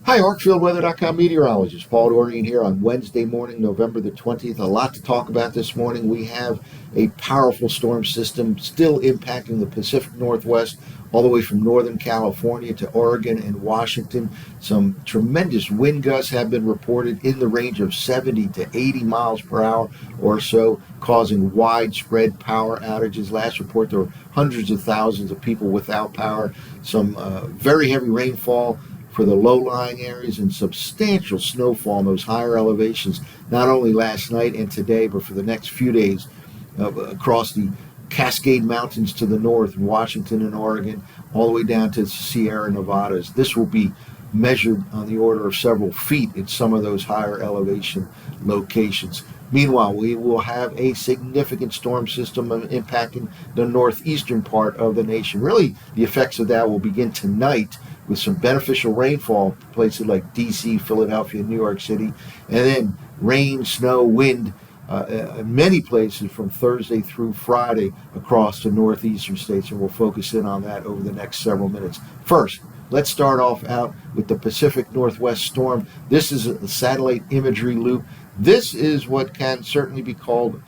Hi, ArcfieldWeather.com meteorologist Paul Dorian here on Wednesday morning, November the 20th. A lot to talk about this morning. We have a powerful storm system still impacting the Pacific Northwest, all the way from Northern California to Oregon and Washington. Some tremendous wind gusts have been reported in the range of 70 to 80 miles per hour or so, causing widespread power outages. Last report, there were hundreds of thousands of people without power. Some very heavy rainfall for the low-lying areas and substantial snowfall in those higher elevations, not only last night and today, but for the next few days across the Cascade Mountains to the north, Washington and Oregon, all the way down to the Sierra Nevadas. This will be measured on the order of several feet in some of those higher elevation locations. Meanwhile, we will have a significant storm system impacting the northeastern part of the nation. Really, the effects of that will begin tonight with some beneficial rainfall in places like D.C., Philadelphia, New York City, and then rain, snow, wind in many places from Thursday through Friday across the northeastern states, and we'll focus in on that over the next several minutes. First, let's start off out with the Pacific Northwest storm. This is a satellite imagery loop. This is what can certainly be called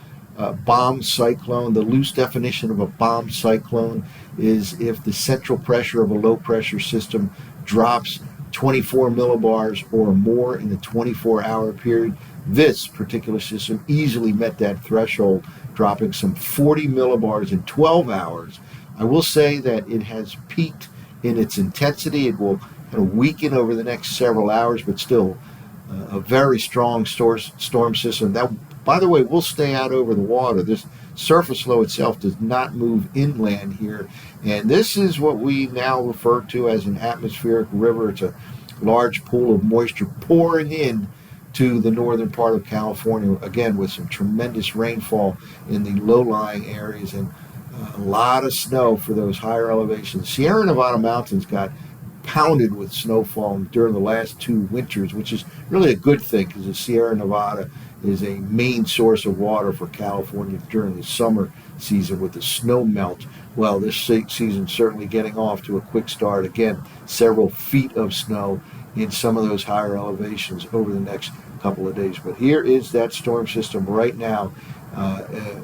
bomb cyclone. The loose definition of a bomb cyclone is if the central pressure of a low pressure system drops 24 millibars or more in a 24-hour period. This particular system easily met that threshold, dropping some 40 millibars in 12 hours. I will say that it has peaked in its intensity. It will kind of weaken over the next several hours, but still a very strong storm system that, by the way, will stay out over the water. This surface low itself does not move inland here, and this is what we now refer to as an atmospheric river. It's a large pool of moisture pouring in to the northern part of California, again with some tremendous rainfall in the low-lying areas and a lot of snow for those higher elevations. Sierra Nevada mountains got pounded with snowfall during the last two winters, which is really a good thing because the Sierra Nevada is a main source of water for California during the summer season with the snow melt. Well, this season certainly getting off to a quick start. Again, several feet of snow in some of those higher elevations over the next couple of days. But here is that storm system right now,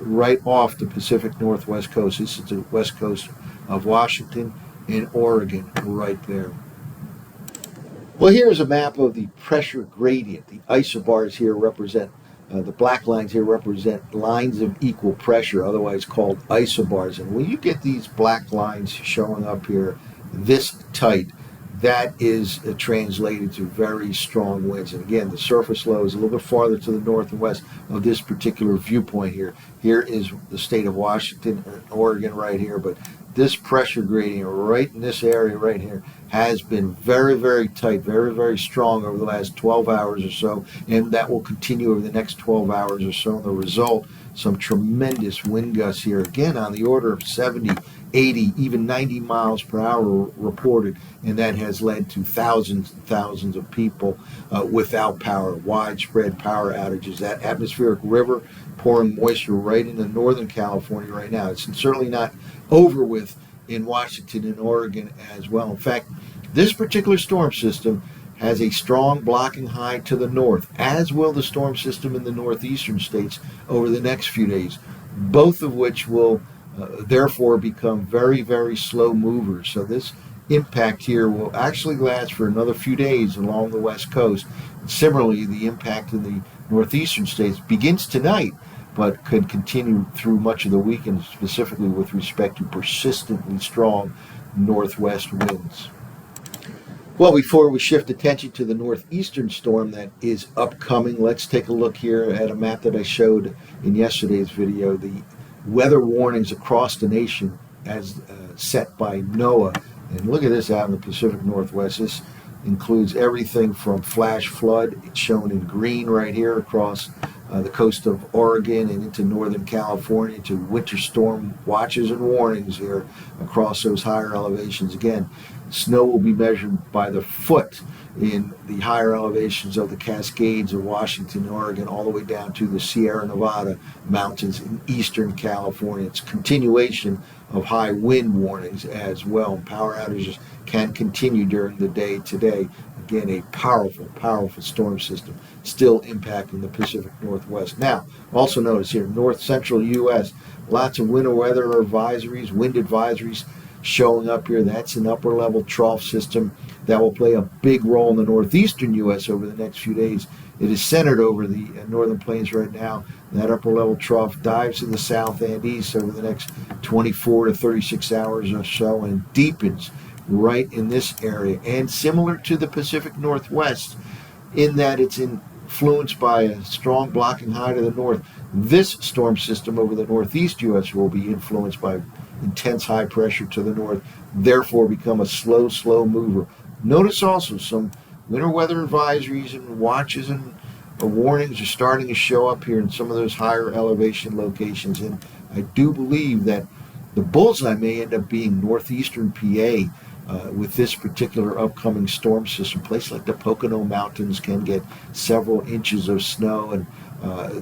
right off the Pacific Northwest coast. This is the west coast of Washington and Oregon right there. Well, here's a map of the pressure gradient. The isobars here represent, the black lines here represent lines of equal pressure, otherwise called isobars. And when you get these black lines showing up here this tight, that is translated to very strong winds. And again, the surface low is a little bit farther to the north and west of this particular viewpoint here. Here is the state of Washington and Oregon right here, but this pressure gradient right in this area right here has been very, very tight, very, very strong over the last 12 hours or so, and that will continue over the next 12 hours or so. And the result, some tremendous wind gusts here, again on the order of 70, 80, even 90 miles per hour reported, and that has led to thousands and thousands of people without power, widespread power outages. That atmospheric river pouring moisture right into Northern California right now. It's certainly not over with in Washington and Oregon as well. In fact, this particular storm system has a strong blocking high to the north, as will the storm system in the northeastern states over the next few days, both of which will therefore become very, very slow movers. So this impact here will actually last for another few days along the west coast. Similarly, the impact in the northeastern states begins tonight, but could continue through much of the weekend, specifically with respect to persistently strong northwest winds. Well, before we shift attention to the northeastern storm that is upcoming, let's take a look here at a map that I showed in yesterday's video. The weather warnings across the nation as set by NOAA. And look at this out in the Pacific Northwest. This includes everything from flash flood, it's shown in green right here across the coast of Oregon and into Northern California, to winter storm watches and warnings here across those higher elevations. Again, snow will be measured by the foot in the higher elevations of the Cascades of Washington and Oregon, all the way down to the Sierra Nevada mountains in eastern California. It's a continuation of high wind warnings as well. Power outages can continue during the day today. again, a powerful, powerful storm system still impacting the Pacific Northwest. Now, also notice here, north central U.S., lots of winter weather advisories, wind advisories showing up here. That's an upper level trough system that will play a big role in the northeastern U.S. over the next few days. It is centered over the northern plains right now. That upper level trough dives to the south and east over the next 24 to 36 hours or so and deepens right in this area. And similar to the Pacific Northwest, in that it's influenced by a strong blocking high to the north, this storm system over the northeast U.S. will be influenced by intense high pressure to the north, therefore become a slow mover. Notice also some winter weather advisories and watches and warnings are starting to show up here in some of those higher elevation locations. And I do believe that the bullseye may end up being northeastern PA with this particular upcoming storm system. Places like the Pocono Mountains can get several inches of snow, and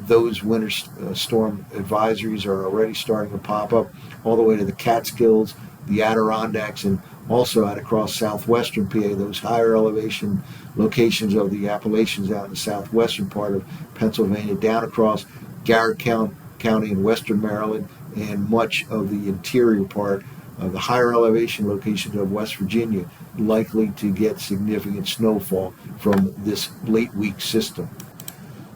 those winter storm advisories are already starting to pop up all the way to the Catskills, the Adirondacks, and also out across southwestern PA, those higher elevation locations of the Appalachians out in the southwestern part of Pennsylvania, down across Garrett County in western Maryland, and much of the interior part of the higher elevation locations of West Virginia, likely to get significant snowfall from this late week system.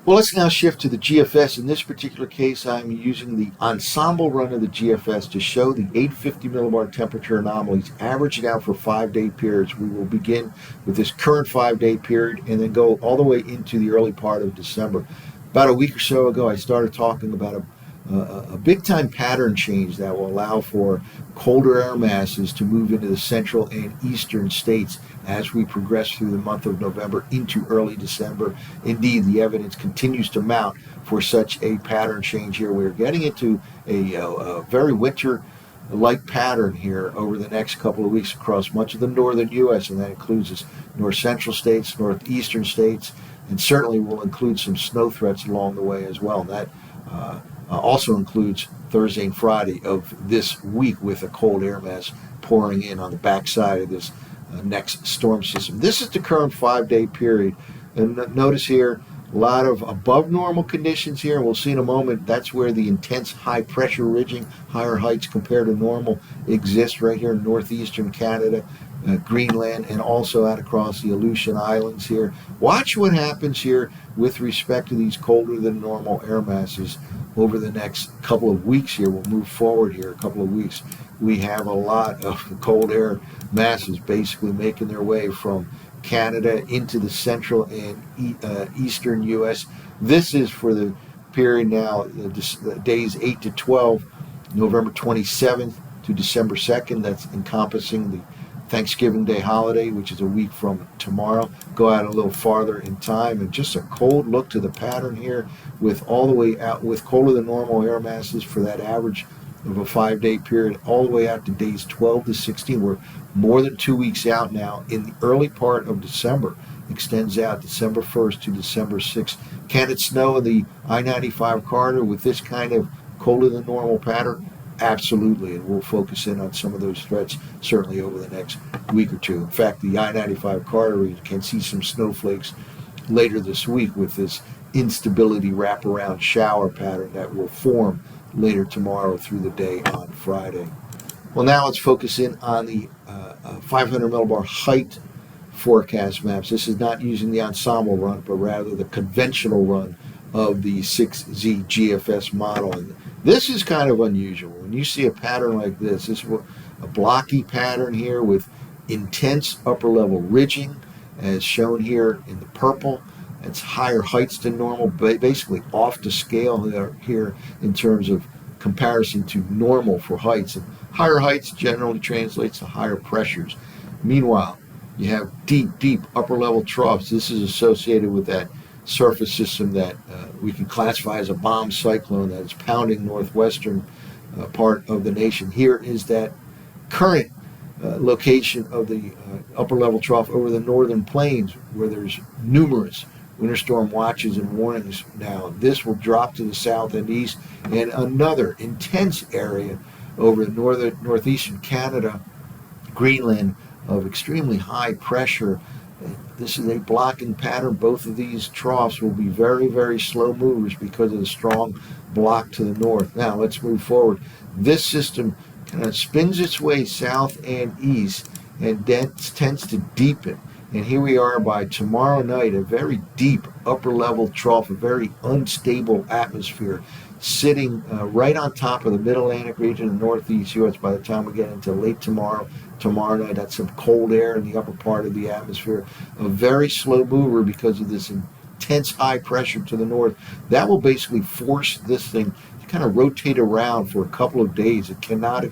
Well, let's now shift to the GFS. In this particular case, I'm using the ensemble run of the GFS to show the 850 millibar temperature anomalies, averaging out for 5-day periods. We will begin with this current 5-day period and then go all the way into the early part of December. About a week or so ago, I started talking about a big-time pattern change that will allow for colder air masses to move into the central and eastern states as we progress through the month of November into early December. Indeed, the evidence continues to mount for such a pattern change here. We're getting into a very winter-like pattern here over the next couple of weeks across much of the northern U.S., and that includes this north central states, northeastern states, and certainly will include some snow threats along the way as well. And that also includes Thursday and Friday of this week with a cold air mass pouring in on the backside of this next storm system. This is the current 5-day period. And notice here, a lot of above normal conditions here. We'll see in a moment, that's where the intense high pressure ridging, higher heights compared to normal, exist right here in northeastern Canada, Greenland, and also out across the Aleutian Islands here. Watch what happens here with respect to these colder than normal air masses over the next couple of weeks here. We'll move forward here a couple of weeks. We have a lot of cold air masses basically making their way from Canada into the central and eastern U.S. This is for the period now, days 8 to 12, November 27th to December 2nd. That's encompassing the Thanksgiving Day holiday, which is a week from tomorrow. Go out a little farther in time, and just a cold look to the pattern here with all the way out with colder than normal air masses for that average of a 5-day period all the way out to days 12 to 16. We're more than 2 weeks out now. In the early part of December, extends out December 1st to December 6th. Can it snow in the I-95 corridor with this kind of colder than normal pattern? Absolutely, and we'll focus in on some of those threats certainly over the next week or two. In fact, the I-95 corridor, you can see some snowflakes later this week with this instability wraparound shower pattern that will form later tomorrow through the day on Friday. Well, now let's focus in on the 500 millibar height forecast maps. This is not using the ensemble run, but rather the conventional run of the 6Z GFS model. And this is kind of unusual. When you see a pattern like this is a blocky pattern here with intense upper level ridging, as shown here in the purple. It's higher heights than normal, basically off to scale here in terms of comparison to normal for heights. And higher heights generally translates to higher pressures. Meanwhile, you have deep upper level troughs. This is associated with that surface system that we can classify as a bomb cyclone that is pounding northwestern part of the nation. Here is that current location of the upper level trough over the northern plains, where there's numerous winter storm watches and warnings now. This will drop to the south and east, and another intense area over northeastern Canada, Greenland, of extremely high pressure This is a blocking pattern. Both of these troughs will be very, very slow movers because of the strong block to the north. Now let's move forward. This system kind of spins its way south and east and then tends to deepen. And here we are by tomorrow night, a very deep upper level trough, a very unstable atmosphere sitting right on top of the Mid-Atlantic region and northeast U.S. by the time we get into late tomorrow night. That's some cold air in the upper part of the atmosphere. A very slow mover because of this intense high pressure to the north. That will basically force this thing to kind of rotate around for a couple of days. It cannot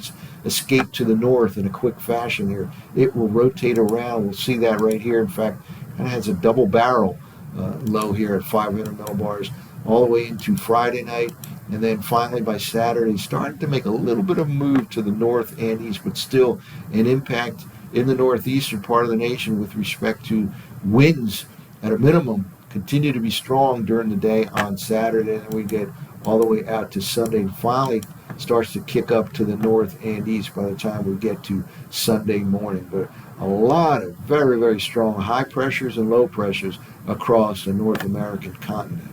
escape to the north in a quick fashion here. It will rotate around. We'll see that right here. In fact, kind of has a double barrel low here at 500 millibars all the way into Friday night. And then finally by Saturday, starting to make a little bit of a move to the north and east, but still an impact in the northeastern part of the nation with respect to winds at a minimum continue to be strong during the day on Saturday. And we get all the way out to Sunday and finally starts to kick up to the north and east by the time we get to Sunday morning. But a lot of very, very strong high pressures and low pressures across the North American continent.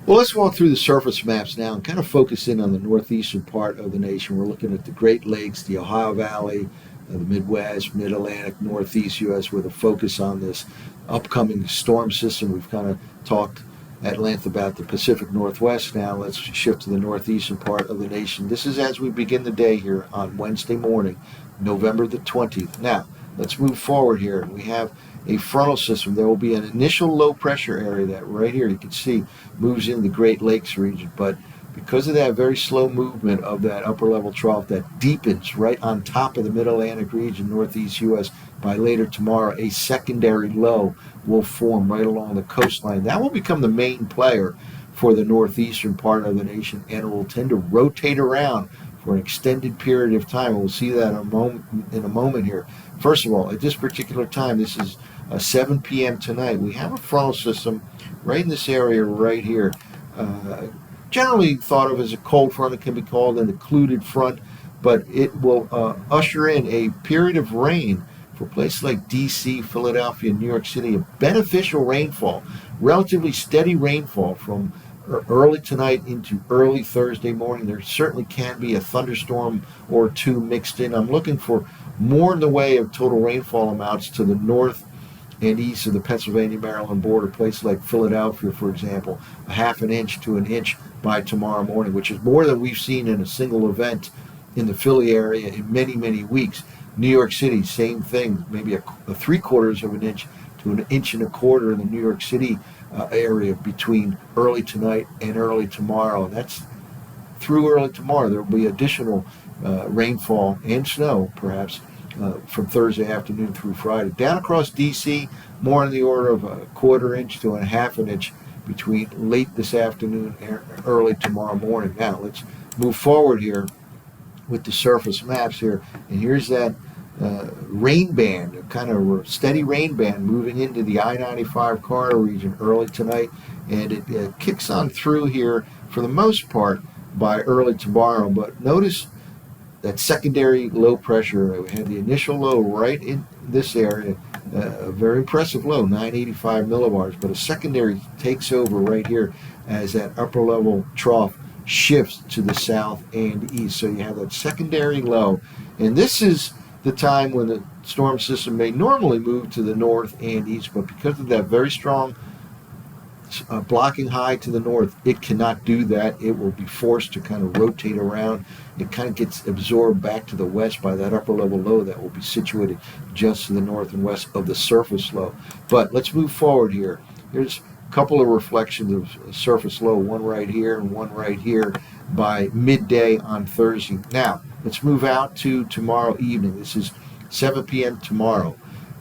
Well, let's walk through the surface maps now and kind of focus in on the northeastern part of the nation. We're looking at the Great Lakes, the Ohio Valley, the Midwest, Mid-Atlantic, Northeast U.S. with a focus on this upcoming storm system. We've kind of talked at length about the Pacific Northwest. Now let's shift to the northeastern part of the nation. This is as we begin the day here on Wednesday morning, November the 20th. Now, let's move forward here. We have a frontal system. There will be an initial low pressure area that right here you can see moves into the Great Lakes region, but because of that very slow movement of that upper level trough that deepens right on top of the Mid-Atlantic region, northeast U.S., by later tomorrow, a secondary low will form right along the coastline. That will become the main player for the northeastern part of the nation, and it will tend to rotate around for an extended period of time. We'll see that in a moment here. First of all, at this particular time, this is 7 p.m. tonight, we have a frontal system right in this area right here. Generally thought of as a cold front. It can be called an occluded front, but it will usher in a period of rain for places like D.C., Philadelphia, New York City, a beneficial rainfall, relatively steady rainfall from early tonight into early Thursday morning. There certainly can be a thunderstorm or two mixed in. I'm looking for more in the way of total rainfall amounts to the north and east of the Pennsylvania-Maryland border, places like Philadelphia, for example, a half an inch to an inch by tomorrow morning, which is more than we've seen in a single event in the Philly area in many, many weeks. New York City, same thing, maybe a 3/4 of an inch to an inch and a quarter in the New York City area between early tonight and early tomorrow. That's through early tomorrow. There will be additional rainfall and snow, perhaps, from Thursday afternoon through Friday. Down across D.C., more in the order of a 1/4 inch to a half an inch between late this afternoon and early tomorrow morning. Now, let's move forward here with the surface maps here. And here's that rain band, a kind of steady rain band moving into the I-95 corridor region early tonight. And it kicks on through here for the most part by early tomorrow. But notice that secondary low pressure. We had the initial low right in this area, a very impressive low, 985 millibars, but a secondary takes over right here as that upper level trough shifts to the south and east. So you have that secondary low, and this is the time when the storm system may normally move to the north and east, but because of that very strong blocking high to the north, it cannot do that. It will be forced to kind of rotate around. It kind of gets absorbed back to the west by that upper level low that will be situated just to the north and west of the surface low. But let's move forward here. Here's a couple of reflections of surface low, one right here and one right here by midday on Thursday. Now, let's move out to tomorrow evening. This is 7 p.m. tomorrow,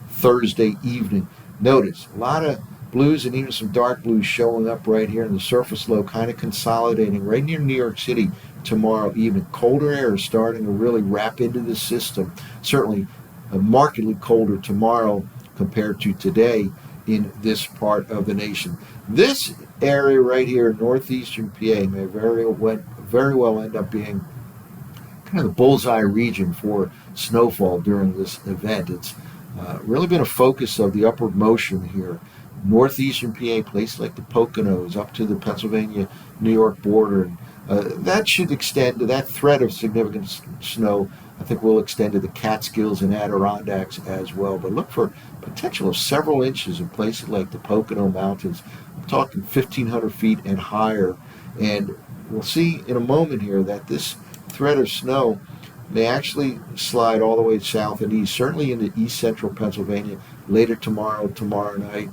Thursday evening. Notice a lot of blues and even some dark blues showing up right here in the surface low, kind of consolidating right near New York City tomorrow evening. Colder air is starting to really wrap into the system. Certainly markedly colder tomorrow compared to today in this part of the nation. This area right here, northeastern PA, may very well end up being kind of the bullseye region for snowfall during this event. It's Really been a focus of the upward motion here. Northeastern PA, places like the Poconos, up to the Pennsylvania-New York border. And, that should extend to that threat of significant snow. I think will extend to the Catskills and Adirondacks as well. But look for potential of several inches in places like the Pocono Mountains. I'm talking 1,500 feet and higher. And we'll see in a moment here that this threat of snow may actually slide all the way south and east, certainly into east central Pennsylvania later tomorrow night,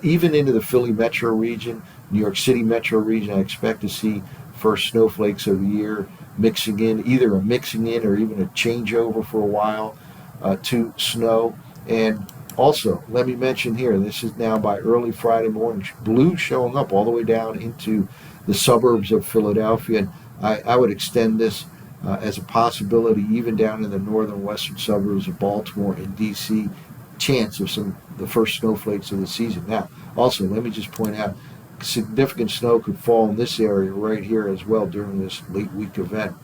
even into the Philly metro region, New York City metro region. I expect to see first snowflakes of the year mixing in, either a mixing in or even a changeover for a while to snow. And also, let me mention here, this is now by early Friday morning, blue showing up all the way down into the suburbs of Philadelphia. And I would extend this as a possibility even down in the northern western suburbs of Baltimore and D.C. Chance of the first snowflakes of the season. Now, also, let me just point out, significant snow could fall in this area right here as well during this late week event.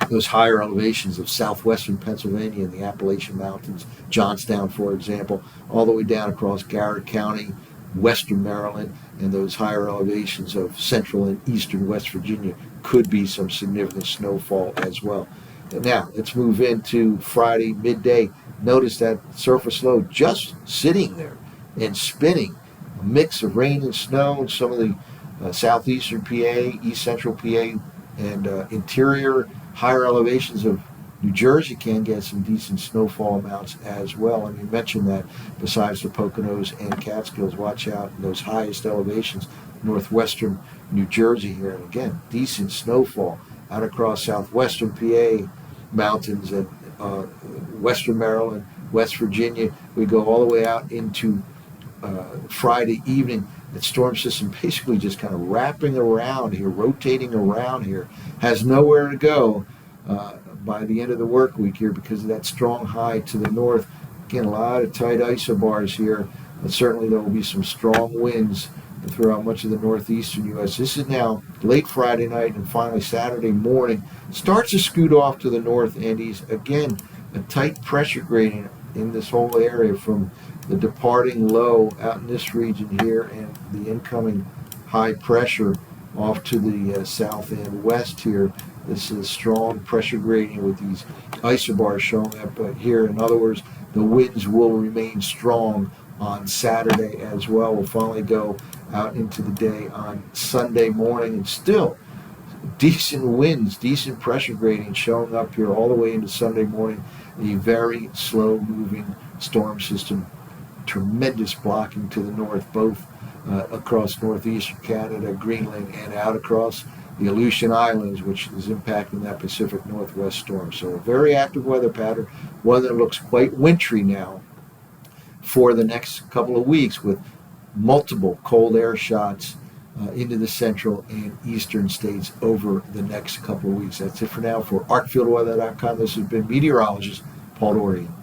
Those higher elevations of southwestern Pennsylvania and the Appalachian Mountains, Johnstown, for example, all the way down across Garrett County, western Maryland, and those higher elevations of central and eastern West Virginia could be some significant snowfall as well. And now, let's move into Friday midday. Notice that surface low just sitting there and spinning. A mix of rain and snow in some of the southeastern PA, east central PA, and interior higher elevations of New Jersey can get some decent snowfall amounts as well. And you mentioned that besides the Poconos and Catskills, watch out in those highest elevations, northwestern New Jersey here. And again, decent snowfall out across southwestern PA mountains and western Maryland, West Virginia. We go all the way out into Friday evening. That storm system basically just kind of wrapping around here, rotating around here, has nowhere to go by the end of the work week here because of that strong high to the north. Again, a lot of tight isobars here, but certainly there will be some strong winds throughout much of the northeastern U.S. This is now late Friday night and finally Saturday morning. Starts to scoot off to the north and east. Again, a tight pressure gradient in this whole area from the departing low out in this region here and the incoming high pressure off to the south and west here. This is a strong pressure gradient with these isobars showing up here. In other words, the winds will remain strong on Saturday as well. We'll finally go out into the day on Sunday morning, and still decent winds, decent pressure gradient showing up here all the way into Sunday morning. A very slow moving storm system, tremendous blocking to the north, both across northeastern Canada, Greenland, and out across the Aleutian Islands, which is impacting that Pacific Northwest storm. So a very active weather pattern, one that looks quite wintry now for the next couple of weeks, with multiple cold air shots into the central and eastern states over the next couple of weeks. That's it for now. For ArcfieldWeather.com, this has been meteorologist Paul Dorian.